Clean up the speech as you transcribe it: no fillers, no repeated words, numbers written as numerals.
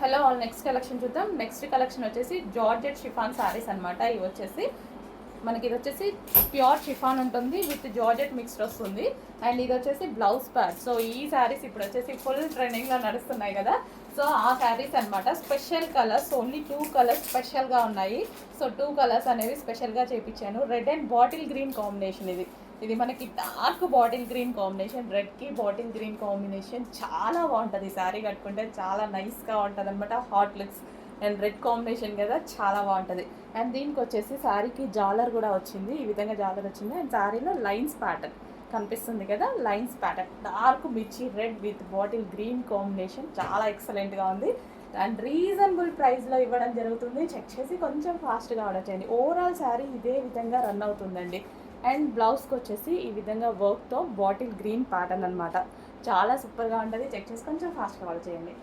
Hello all, next collection చూద్దాం. Next collection వచ్చేసి georgette chiffon saris అనమాట. ఇవి వచ్చేసి మనకి ఇది వచ్చేసి ప్యూర్ షిఫాన్ ఉంటుంది, విత్ జార్జెట్ మిక్స్డ్ వస్తుంది. అండ్ ఇది వచ్చేసి బ్లౌజ్ ప్యాడ్. సో ఈ శారీస్ ఇప్పుడు వచ్చేసి ఫుల్ ట్రెండింగ్లో నడుస్తున్నాయి కదా. సో ఆ శారీస్ అనమాట. స్పెషల్ కలర్స్, ఓన్లీ 2 కలర్స్ స్పెషల్గా ఉన్నాయి. సో 2 కలర్స్ అనేవి స్పెషల్గా చేయించాను. Red and bottle green combination. ఇది మనకి డార్క్ బాటిల్ గ్రీన్ కాంబినేషన్, రెడ్కి బాటిల్ గ్రీన్ కాంబినేషన్ చాలా బాగుంటుంది. ఈ శారీ కట్టుకుంటే చాలా నైస్గా ఉంటుంది అనమాట. Hot looks and red combination కదా, చాలా బాగుంటుంది. అండ్ దీనికి వచ్చేసి శారీకి జాలర్ కూడా వచ్చింది. ఈ విధంగా జాలర్ వచ్చింది. అండ్ శారీలో లైన్స్ ప్యాటర్న్ కనిపిస్తుంది కదా, లైన్స్ ప్యాటర్న్ డార్క్ మిర్చి red with bottle green combination చాలా ఎక్సలెంట్గా ఉంది. అండ్ రీజనబుల్ ప్రైస్లో ఇవ్వడం జరుగుతుంది. చెక్ చేసి కొంచెం ఫాస్ట్గా ఆర్డర్ చేయండి. ఓవరాల్ శారీ ఇదే విధంగా రన్ అవుతుందండి. అండ్ బ్లౌజ్కి వచ్చేసి ఈ విధంగా వర్క్తో బాటిల్ గ్రీన్ ప్యాటర్న్ అనమాట. చాలా సూపర్గా ఉంటుంది. చెక్ చేసి కొంచెం ఫాస్ట్గా ఆర్డర్ చేయండి.